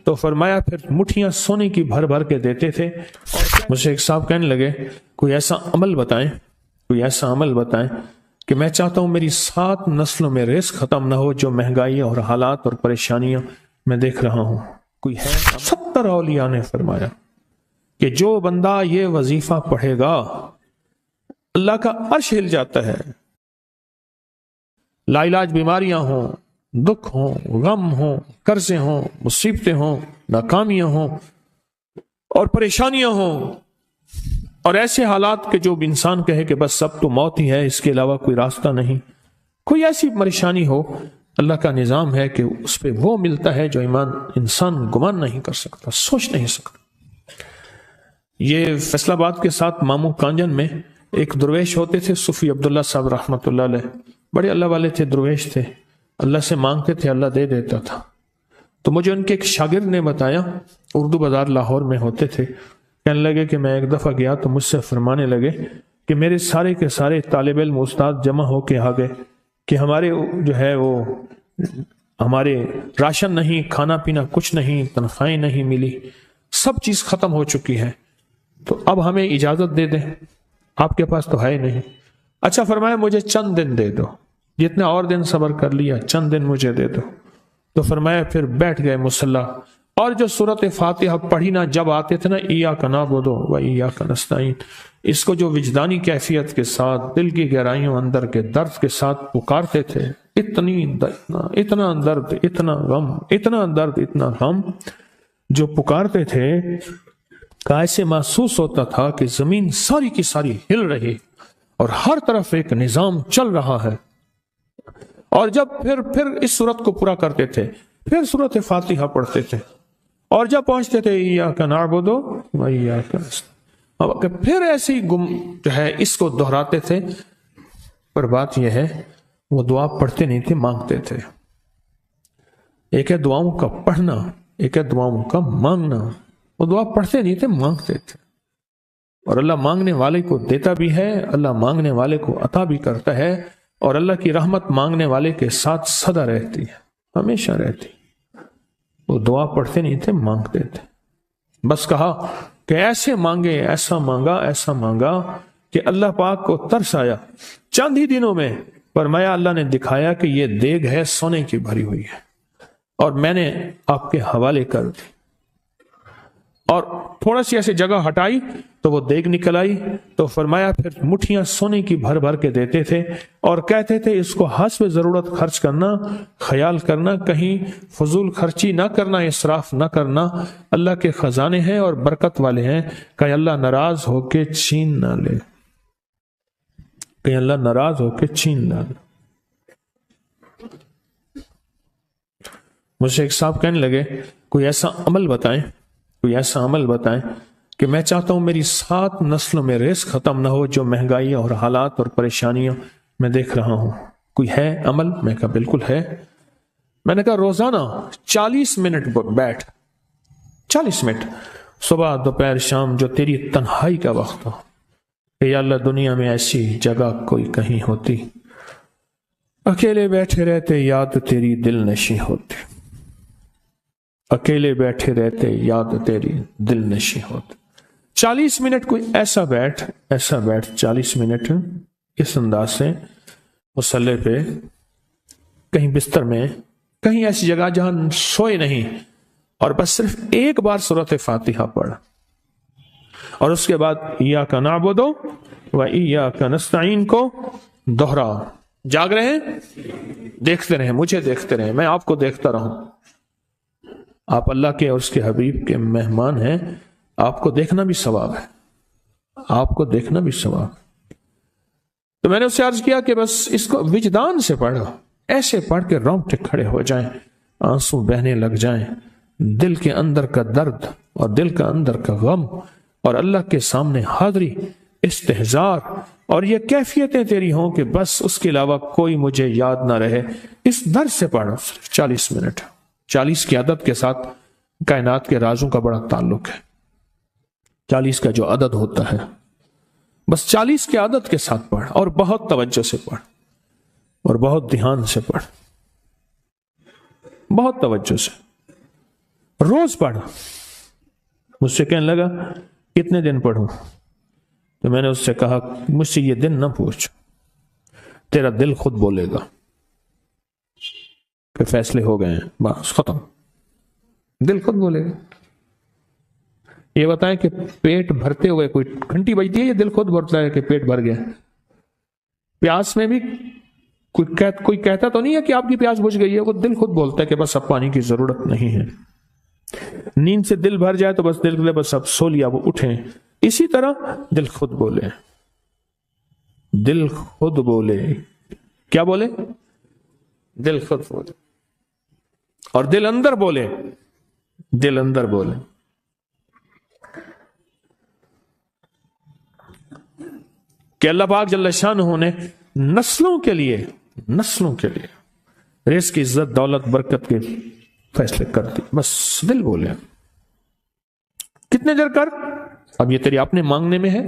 تو فرمایا پھر مٹھیاں سونے کی بھر بھر کے دیتے تھے۔ مجھے ایک صاحب کہنے لگے کوئی ایسا عمل بتائیں کہ میں چاہتا ہوں میری 7 نسلوں میں رزق ختم نہ ہو جو مہنگائی اور حالات اور پریشانیاں میں دیکھ رہا ہوں، کوئی ہے؟ 70 اولیاء نے فرمایا کہ جو بندہ یہ وظیفہ پڑھے گا اللہ کا عرش ہل جاتا ہے، لا علاج بیماریاں ہوں، دکھ ہوں، غم ہوں، قرضے ہوں، مصیبتیں ہوں، ناکامیاں ہوں اور پریشانیاں ہوں اور ایسے حالات کہ جو انسان کہے کہ بس سب تو موت ہی ہے، اس کے علاوہ کوئی راستہ نہیں، کوئی ایسی پریشانی ہو، اللہ کا نظام ہے کہ اس پہ وہ ملتا ہے جو انسان گمان نہیں کر سکتا، سوچ نہیں سکتا۔ یہ فیصل آباد کے ساتھ ماموں کانجن میں ایک درویش ہوتے تھے، صوفی عبداللہ صاحب رحمۃ اللہ علیہ، بڑے اللہ والے تھے، درویش تھے، اللہ سے مانگتے تھے، اللہ دے دیتا تھا۔ تو مجھے ان کے ایک شاگرد نے بتایا، اردو بازار لاہور میں ہوتے تھے، کہنے لگے کہ میں ایک دفعہ گیا تو مجھ سے فرمانے لگے کہ میرے سارے کے سارے طالب علم استاد جمع ہو کے آ گئے کہ ہمارے جو ہے وہ ہمارے راشن نہیں، کھانا پینا کچھ نہیں، تنخواہیں نہیں ملی، سب چیز ختم ہو چکی ہے، تو اب ہمیں اجازت دے دیں، آپ کے پاس تو ہے نہیں۔ اچھا فرمایا مجھے چند دن دے دو، جتنے اور دن صبر کر لیا، چند دن مجھے دے دو۔ تو فرمایا پھر بیٹھ گئے مصلی اور جو سورۃ فاتحہ پڑھی نا جب آتے تھے نا، ایاک نعبد و ایاک نستعین، اس کو جو وجدانی کیفیت کے ساتھ دل کی گہرائیوں اندر کے درد کے ساتھ پکارتے تھے، اتنا درد، اتنا غم، اتنا درد، اتنا غم جو پکارتے تھے کہ ایسے محسوس ہوتا تھا کہ زمین ساری کی ساری ہل رہی اور ہر طرف ایک نظام چل رہا ہے۔ اور جب پھر اس صورت کو پورا کرتے تھے، پھر سورۃ فاتحہ پڑھتے تھے، اور جب پہنچتے تھے ایاک نعبد و ایاک نستعین، پھر ایسے ہی جو ہے اس کو دہراتے تھے۔ پر بات یہ ہے وہ دعا پڑھتے نہیں تھے، مانگتے تھے۔ ایک ہے دعاؤں کا پڑھنا، ایک ہے دعاؤں کا مانگنا۔ وہ دعا پڑھتے نہیں تھے، مانگتے تھے، اور اللہ مانگنے والے کو دیتا بھی ہے، اللہ مانگنے والے کو عطا بھی کرتا ہے، اور اللہ کی رحمت مانگنے والے کے ساتھ سدا رہتی ہے، ہمیشہ رہتی۔ وہ دعا پڑھتے نہیں تھے، مانگتے تھے۔ بس کہا کہ ایسے مانگے، ایسا مانگا کہ اللہ پاک کو ترس آیا۔ چند ہی دنوں میں فرمایا اللہ نے دکھایا کہ یہ دیگ ہے، سونے کی بھری ہوئی ہے، اور میں نے آپ کے حوالے کر دی، اور تھوڑا سی ایسی جگہ ہٹائی تو وہ دیگ نکل آئی۔ تو فرمایا پھر مٹھیاں سونے کی بھر بھر کے دیتے تھے اور کہتے تھے اس کو حسب ضرورت خرچ کرنا، خیال کرنا، کہیں فضول خرچی نہ کرنا، اسراف نہ کرنا، اللہ کے خزانے ہیں اور برکت والے ہیں، کہ اللہ ناراض ہو کے چھین نہ لے، کہ اللہ ناراض ہو کے چھین نہ لے۔ مجھے ایک صاحب کہنے لگے کوئی ایسا عمل بتائیں کہ میں چاہتا ہوں میری 7 نسلوں میں رزق ختم نہ ہو جو مہنگائی اور حالات اور پریشانیاں میں دیکھ رہا ہوں، کوئی ہے عمل؟ میں کہا بالکل ہے۔ میں نے کہا روزانہ 40 منٹ بیٹھ، 40 منٹ صبح دوپہر شام، جو تیری تنہائی کا وقت ہو، کہ یا اللہ دنیا میں ایسی جگہ کوئی کہیں ہوتی، اکیلے بیٹھے رہتے یاد تیری دل نشیں ہوتی، اکیلے بیٹھے رہتے یاد تیری دل نشیں ہوتی۔ 40 منٹ کوئی ایسا بیٹھ 40 منٹ اس انداز سے مصلی پہ، کہیں بستر میں، کہیں ایسی جگہ جہاں سوئے نہیں، اور بس صرف ایک بار سورۃ فاتحہ پڑھ، اور اس کے بعد ایاک نعبد و ایاک نستعین کو دوہرا۔ جاگ رہے ہیں، دیکھتے رہیں، مجھے دیکھتے رہیں، میں آپ کو دیکھتا رہوں۔ آپ اللہ کے اور اس کے حبیب کے مہمان ہیں، آپ کو دیکھنا بھی ثواب ہے، آپ کو دیکھنا بھی ثواب۔ تو میں نے اس سے عرض کیا کہ بس اس کو وجدان سے پڑھو، ایسے پڑھ کے رونگٹے کھڑے ہو جائیں، آنسو بہنے لگ جائیں، دل کے اندر کا درد اور دل کا اندر کا غم اور اللہ کے سامنے حاضری، استحضار، اور یہ کیفیتیں تیری ہوں کہ بس اس کے علاوہ کوئی مجھے یاد نہ رہے۔ اس درد سے پڑھو، 40 منٹ۔ 40 کی عدد کے ساتھ کائنات کے رازوں کا بڑا تعلق ہے۔ 40 کا جو عدد ہوتا ہے، بس 40 کی عدد کے ساتھ پڑھ، اور بہت توجہ سے پڑھ، اور بہت دھیان سے پڑھ، بہت توجہ سے۔ روز پڑھ. مجھ سے کہنے لگا کتنے دن پڑھوں؟ تو میں نے اس سے کہا مجھ سے یہ دن نہ پوچھ، تیرا دل خود بولے گا. پھر فیصلے ہو گئے ہیں، بس ختم. دل خود بولے گا. یہ بتائیں کہ پیٹ بھرتے ہوئے کوئی گھنٹی بجتی ہے یا دل خود بولتا ہے کہ پیٹ بھر گیا؟ پیاس میں بھی کوئی کہتا تو نہیں ہے کہ آپ کی پیاس بجھ گئی ہے، وہ دل خود بولتا ہے کہ بس اب پانی کی ضرورت نہیں ہے. نیند سے دل بھر جائے تو بس دل بس اب سو لیا، وہ اٹھیں. اسی طرح دل خود بولے. دل خود بولے. کیا بولے؟ دل خود بولے. اور دل اندر بولے. دل اندر بولے. کہ اللہ پاک جل شانہ نے نسلوں کے لیے رزق کی عزت دولت برکت کے فیصلے کر دی. بس دل بولے. کتنے دیر کر؟ اب یہ تیری اپنے مانگنے میں ہے.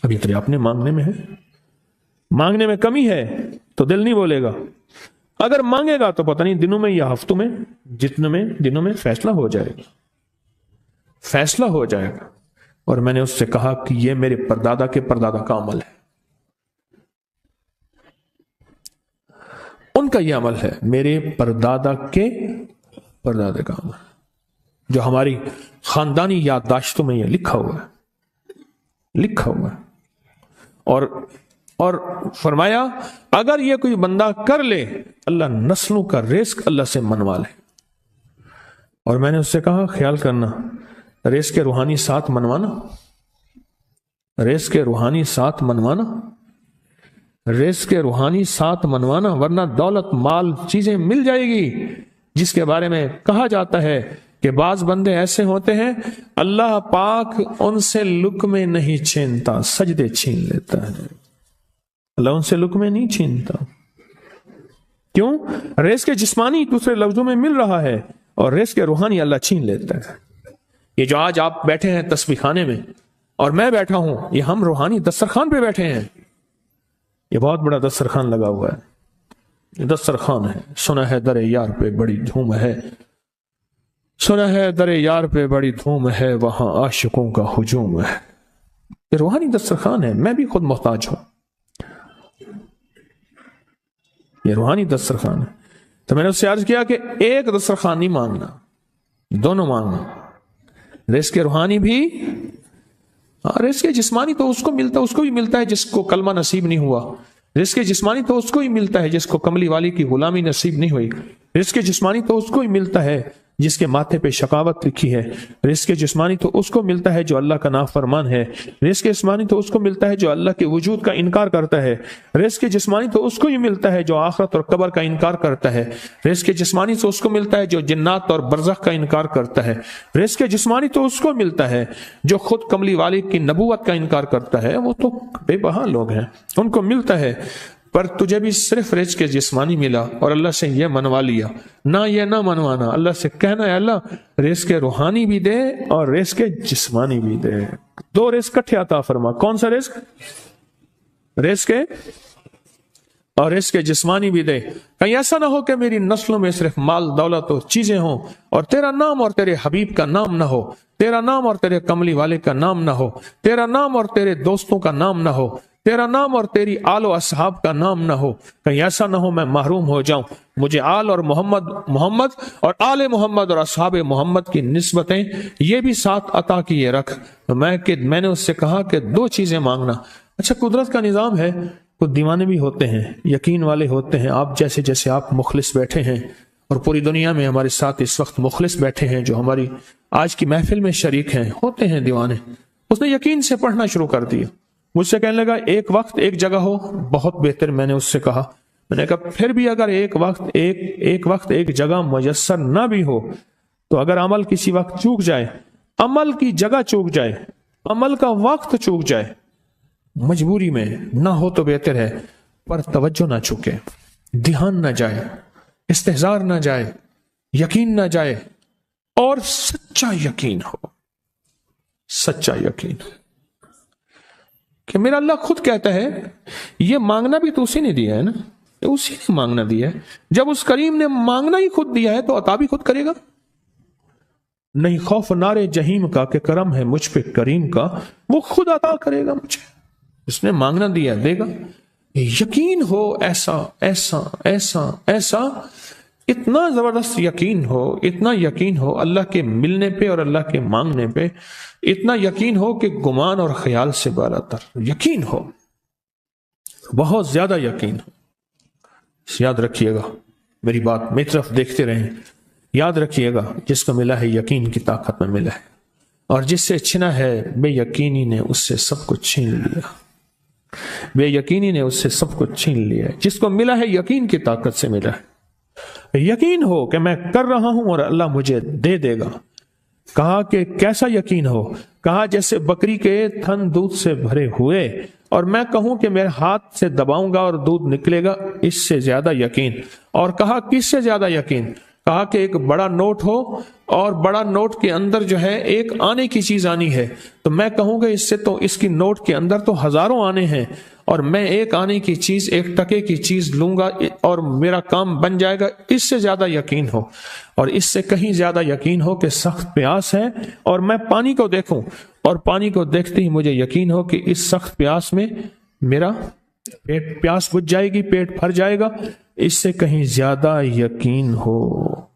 اب یہ تیری اپنے مانگنے میں ہے. مانگنے میں کمی ہے تو دل نہیں بولے گا. اگر مانگے گا تو پتہ نہیں دنوں میں یا ہفتوں میں، جتنے میں دنوں میں فیصلہ ہو جائے گا. فیصلہ ہو جائے گا. اور میں نے اس سے کہا کہ یہ میرے پردادا کے پردادا کا عمل ہے. ان کا یہ عمل ہے، میرے پردادا کے پردادا کا عمل، جو ہماری خاندانی یادداشتوں میں یہ لکھا ہوا ہے. اور فرمایا اگر یہ کوئی بندہ کر لے، اللہ نسلوں کا رزق اللہ سے منوا لے. اور میں نے اس سے کہا خیال کرنا، رزق کے روحانی ساتھ منوانا، رزق کے روحانی ساتھ منوانا، رزق کے روحانی ساتھ منوانا، ورنہ دولت مال چیزیں مل جائے گی جس کے بارے میں کہا جاتا ہے کہ بعض بندے ایسے ہوتے ہیں اللہ پاک ان سے لقمے نہیں چھینتا، سجدے چھین لیتا ہے. اللہ ان سے لقمے نہیں چھینتا. کیوں؟ رزق جسمانی دوسرے لفظوں میں مل رہا ہے اور رزق روحانی اللہ چھین لیتا ہے. یہ جو آج آپ بیٹھے ہیں تسبیح خانے میں اور میں بیٹھا ہوں، یہ ہم روحانی دسترخوان پہ بیٹھے ہیں. یہ بہت بڑا دسترخوان لگا ہوا ہے. یہ دسترخوان ہے. سنا ہے در یار پہ بڑی دھوم ہے، سنا ہے در یار پہ بڑی دھوم ہے، وہاں عاشقوں کا ہجوم ہے. یہ روحانی دسترخوان ہے. میں بھی خود محتاج ہوں. یہ روحانی دسترخوان ہے. تو میں نے اس سے عرض کیا کہ ایک دسترخوان نہیں مانگنا، دونوں مانگنا. رزق روحانی بھی، رزق جسمانی تو اس کو بھی ملتا ہے جس کو کلمہ نصیب نہیں ہوا. رزق جسمانی تو اس کو ہی ملتا ہے جس کو کملی والی کی غلامی نصیب نہیں ہوئی. رزق جسمانی تو اس کو ہی ملتا ہے جس کے ماتھے پہ شقاوت لکھی ہے. رزق جسمانی تو اس کو ملتا ہے جو اللہ کا نافرمان ہے. رزق جسمانی تو اس کو ملتا ہے جو اللہ کے وجود کا انکار کرتا ہے. رزق جسمانی تو اس کو ہی ملتا ہے جو آخرت اور قبر کا انکار کرتا ہے. رزق جسمانی تو اس کو ملتا ہے جو جنات اور برزخ کا انکار کرتا ہے. رزق جسمانی تو اس کو ملتا ہے جو خود کملی والی کی نبوت کا انکار کرتا ہے. وہ تو بے بہا لوگ ہیں، ان کو ملتا ہے. پر تجھے بھی صرف رزق جسمانی ملا اور اللہ سے یہ منوا لیا. نہ یہ نہ منوانا، اللہ سے کہنا ہے اللہ رزق روحانی بھی دے اور رزق جسمانی بھی دے. دو رزق کٹھے عطا فرما. کون سا رزق؟ رزق اور رزق جسمانی بھی دے. کہیں ایسا نہ ہو کہ میری نسلوں میں صرف مال دولت اور چیزیں ہوں اور تیرا نام اور تیرے حبیب کا نام نہ ہو، تیرا نام اور تیرے کملی والے کا نام نہ ہو، تیرا نام اور تیرے دوستوں کا نام نہ ہو، تیرا نام اور تیری آل و اصحاب کا نام نہ ہو. کہیں ایسا نہ ہو میں محروم ہو جاؤں. مجھے آل اور محمد اور آل محمد اور اصحاب محمد کی نسبتیں یہ بھی ساتھ عطا کیے رکھ. میں نے اس سے کہا کہ دو چیزیں مانگنا. اچھا قدرت کا نظام ہے، کچھ دیوانے بھی ہوتے ہیں، یقین والے ہوتے ہیں. آپ جیسے آپ مخلص بیٹھے ہیں اور پوری دنیا میں ہمارے ساتھ اس وقت مخلص بیٹھے ہیں جو ہماری آج کی محفل میں شریک ہیں، ہوتے ہیں دیوانے. اس نے یقین سے پڑھنا شروع کر دیا. مجھ سے کہنے لگا ایک وقت ایک جگہ ہو بہت بہتر. میں نے اس سے کہا، میں نے کہا پھر بھی اگر ایک وقت ایک جگہ میسر نہ بھی ہو تو اگر عمل کسی وقت چوک جائے، عمل کی جگہ چوک جائے، عمل کا وقت چوک جائے، مجبوری میں نہ ہو تو بہتر ہے، پر توجہ نہ چوکے، دھیان نہ جائے، استحضار نہ جائے، یقین نہ جائے، اور سچا یقین ہو. سچا یقین کہ میرا اللہ خود کہتا ہے یہ مانگنا بھی تو اسی نے دیا ہے نا، اسی نے مانگنا دیا ہے. جب اس کریم نے مانگنا ہی خود دیا ہے تو عطا بھی خود کرے گا. نہیں خوف نارے جہیم کا کہ کرم ہے مجھ پہ کریم کا، وہ خود عطا کرے گا مجھے، اس نے مانگنا دیا دے گا۔ یقین ہو ایسا ایسا ایسا ایسا، اتنا زبردست یقین ہو، اتنا یقین ہو اللہ کے ملنے پہ اور اللہ کے مانگنے پہ، اتنا یقین ہو کہ گمان اور خیال سے بالا تر یقین ہو، بہت زیادہ یقین ہو۔ یاد رکھیے گا میری بات، میری طرف دیکھتے رہیں، یاد رکھیے گا جس کو ملا ہے یقین کی طاقت میں ملا ہے، اور جس سے چھنا ہے بے یقینی نے اس سے سب کچھ چھین لیا، بے یقینی نے اس سے سب کچھ چھین لیا ہے۔ جس کو ملا ہے یقین کی طاقت سے ملا ہے، یقین ہو کہ میں کر رہا ہوں اور اللہ مجھے دے دے گا۔ کہا کہ کیسا یقین ہو؟ کہا جیسے بکری کے تھن دودھ سے بھرے ہوئے اور میں کہوں کہ میرے ہاتھ سے دباؤں گا اور دودھ نکلے گا، اس سے زیادہ یقین۔ اور کہا کس سے زیادہ یقین؟ کہا کہ ایک بڑا نوٹ ہو اور بڑا نوٹ کے اندر جو ہے ایک آنے کی چیز آنی ہے، تو میں کہوں گا اس سے تو اس کی نوٹ کے اندر تو ہزاروں آنے ہیں، اور میں ایک آنے کی چیز، ایک ٹکے کی چیز لوں گا اور میرا کام بن جائے گا۔ اس سے زیادہ یقین ہو، اور اس سے کہیں زیادہ یقین ہو کہ سخت پیاس ہے اور میں پانی کو دیکھوں، اور پانی کو دیکھتے ہی مجھے یقین ہو کہ اس سخت پیاس میں میرا پیاس بجھ جائے گی، پیٹ بھر جائے گا۔ اس سے کہیں زیادہ یقین ہو۔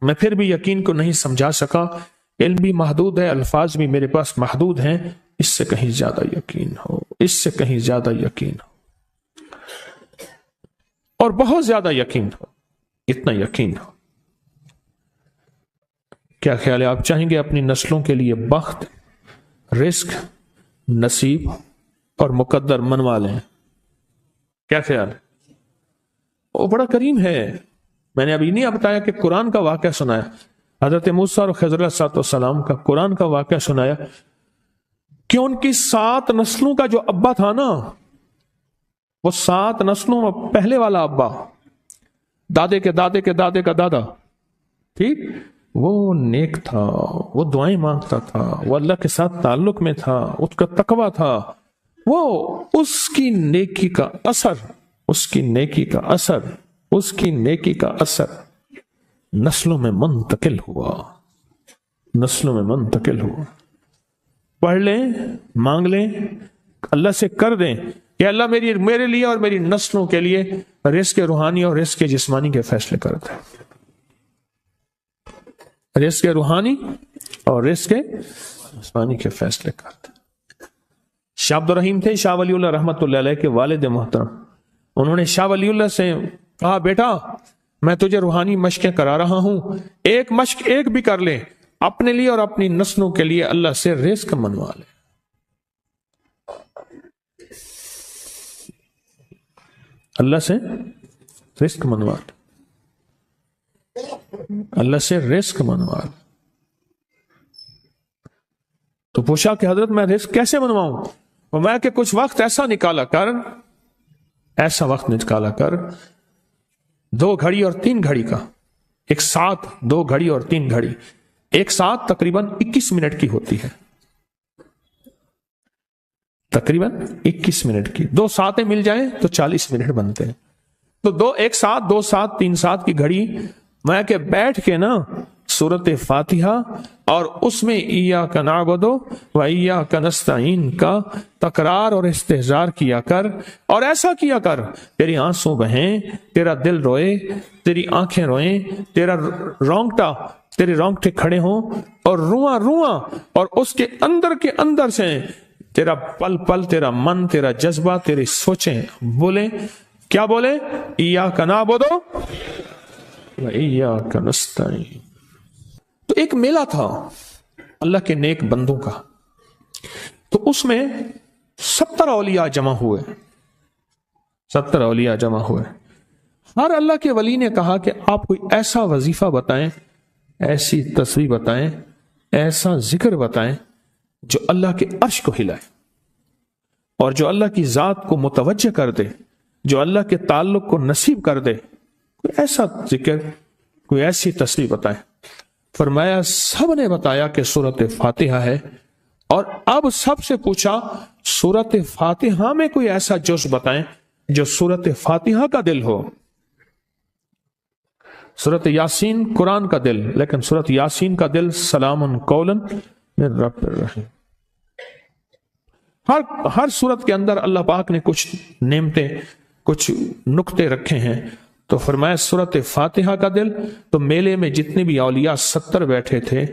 میں پھر بھی یقین کو نہیں سمجھا سکا، علم بھی محدود ہے، الفاظ بھی میرے پاس محدود ہیں۔ اس سے کہیں زیادہ یقین ہو، اس سے کہیں زیادہ یقین ہو، اور بہت زیادہ یقین ہو، اتنا یقین ہو۔ کیا خیال ہے؟ آپ چاہیں گے اپنی نسلوں کے لیے بخت، رزق، نصیب اور مقدر منوا لیں؟ کیا خیال ہے؟ وہ بڑا کریم ہے۔ میں نے ابھی نہیں بتایا کہ قرآن کا واقعہ سنایا، حضرت موسیٰ اور خضر علیہ السلام کا قرآن کا واقعہ سنایا کہ ان کی 7 نسلوں کا جو ابا تھا نا، وہ 7 نسلوں میں پہلے والا ابا، دادے کے دادے کے دادے کا دادا، ٹھیک، وہ نیک تھا، وہ دعائیں مانگتا تھا، وہ اللہ کے ساتھ تعلق میں تھا، اس کا تقویٰ تھا، وہ اس کی نیکی کا اثر، اس کی نیکی کا اثر، اس کی نیکی کا اثر نسلوں میں منتقل ہوا، نسلوں میں منتقل ہوا۔ پڑھ لیں، مانگ لیں، اللہ سے کر دیں کہ اللہ میرے لیے اور میری نسلوں کے لیے رزق روحانی اور رزق جسمانی کے فیصلے کر دیں، رزق روحانی اور رزق جسمانی کے فیصلے کر دیں۔ شاہ عبد الرحیم تھے شاہ ولی اللہ رحمۃ اللہ علیہ کے والد محترم، انہوں نے شاہ ولی اللہ سے کہا بیٹا میں تجھے روحانی مشقیں کرا رہا ہوں، ایک مشق ایک بھی کر لے، اپنے لیے اور اپنی نسلوں کے لیے اللہ سے رزق منوا لے۔ اللہ سے رزق منوا لے، اللہ سے رزق منوا لے۔ تو پوچھا کہ حضرت میں رزق کیسے منواؤں؟ میں کہ کچھ وقت ایسا نکالا کر، ایسا وقت نکالا کر 2 گھڑی اور 3 گھڑی کا، ایک ساتھ 2 گھڑی اور 3 گھڑی، ایک ساتھ تقریباً 21 منٹ کی ہوتی ہے، تقریباً 21 منٹ کی، 2 ساتیں مل جائیں تو 40 منٹ بنتے ہیں، تو ایک ساتھ 2 ساتھ 3 ساتھ کی گھڑی میں کہ بیٹھ کے نا سورت فاتحہ اور اس میں ایاک نعبد و ایاک نستعین کا تکرار اور استحضار کیا کر، اور ایسا کیا کر تیری آنسوں بہیں، تیرا دل روئے، تیری آنکھیں روئیں، تیرے رونگٹے کھڑے ہوں اور رواں رواں، اور اس کے اندر سے تیرا پل پل، تیرا من، تیرا جذبہ، تیری سوچیں بولیں، کیا بولیں؟ ایاک نعبد و ایاک نستعین۔ تو ایک میلہ تھا اللہ کے نیک بندوں کا، تو اس میں 70 اولیاء جمع ہوئے، 70 اولیاء جمع ہوئے۔ ہر اللہ کے ولی نے کہا کہ آپ کوئی ایسا وظیفہ بتائیں، ایسی تسبیح بتائیں، ایسا ذکر بتائیں جو اللہ کے عرش کو ہلائے اور جو اللہ کی ذات کو متوجہ کر دے، جو اللہ کے تعلق کو نصیب کر دے، کوئی ایسا ذکر، کوئی ایسی تسبیح بتائیں۔ فرمایا سب نے بتایا کہ سورت فاتحہ ہے، اور اب سب سے پوچھا سورت فاتحہ میں کوئی ایسا جز بتائیں جو سورت فاتحہ کا دل ہو۔ سورۃ یاسین قرآن کا دل، لیکن سورۃ یاسین کا دل سلام قولا من رب الرحیم۔ ہر سورت کے اندر اللہ پاک نے کچھ نعمتیں، کچھ نقطے رکھے ہیں۔ تو فرمایا سورۃ فاتحہ کا دل، تو میلے میں جتنے بھی اولیاء 70 بیٹھے تھے،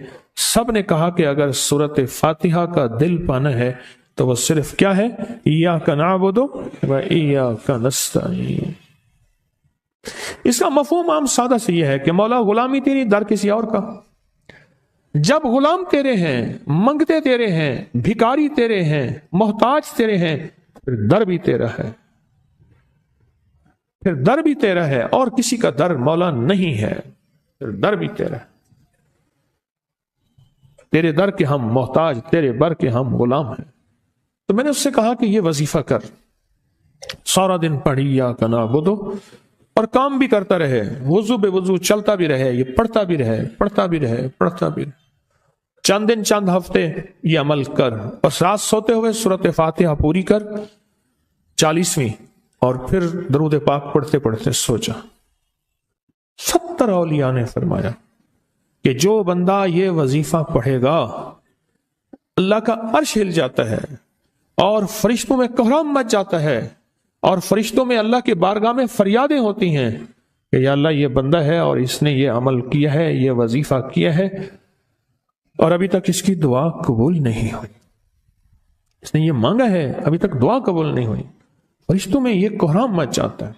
سب نے کہا کہ اگر سورۃ فاتحہ کا دل پانا ہے تو وہ صرف کیا ہے؟ ایاک نعبد و ایاک نستعین۔ اس کا مفہوم عام سادہ سے یہ ہے کہ مولا غلامی تیری، در کسی اور کا۔ جب غلام تیرے ہیں، منگتے تیرے ہیں، بھکاری تیرے ہیں، محتاج تیرے ہیں، پھر در بھی تیرا ہے، پھر در بھی تیرا ہے، اور کسی کا در مولا نہیں ہے، پھر در بھی تیرا ہے۔ تیرے در کے ہم محتاج، تیرے بر کے ہم غلام ہیں۔ تو میں نے اس سے کہا کہ یہ وظیفہ کر، سارا دن پڑھی ایاک نعبد، اور کام بھی کرتا رہے، وضو بے وضو چلتا بھی رہے، یہ پڑھتا بھی رہے، پڑھتا بھی رہے، پڑھتا بھی رہے، چند دن چند ہفتے یہ عمل کر، اور رات سوتے ہوئے سورۃ فاتحہ پوری کر 40ویں، اور پھر درود پاک پڑھتے پڑھتے سو جا۔ 70 اولیاء نے فرمایا کہ جو بندہ یہ وظیفہ پڑھے گا، اللہ کا عرش ہل جاتا ہے، اور فرشتوں میں کوہرام مچ جاتا ہے، اور فرشتوں میں اللہ کے بارگاہ میں فریادیں ہوتی ہیں کہ یا اللہ یہ بندہ ہے اور اس نے یہ عمل کیا ہے، یہ وظیفہ کیا ہے، اور ابھی تک اس کی دعا قبول نہیں ہوئی، اس نے یہ مانگا ہے ابھی تک دعا قبول نہیں ہوئی۔ فرشتوں میں یہ کوہرام مچ جاتا ہے۔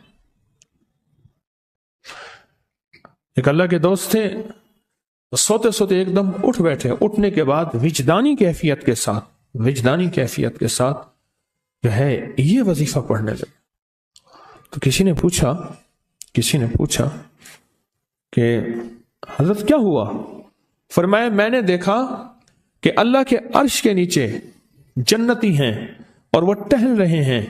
ایک اللہ کے دوست تھے، سوتے سوتے ایک دم اٹھ بیٹھے، اٹھنے کے بعد وجدانی کیفیت کے ساتھ جو ہے یہ وظیفہ پڑھنے لگے۔ تو کسی نے پوچھا کہ حضرت کیا ہوا؟ فرمایا میں نے دیکھا کہ اللہ کے عرش کے نیچے جنتی ہیں اور وہ ٹہل رہے ہیں،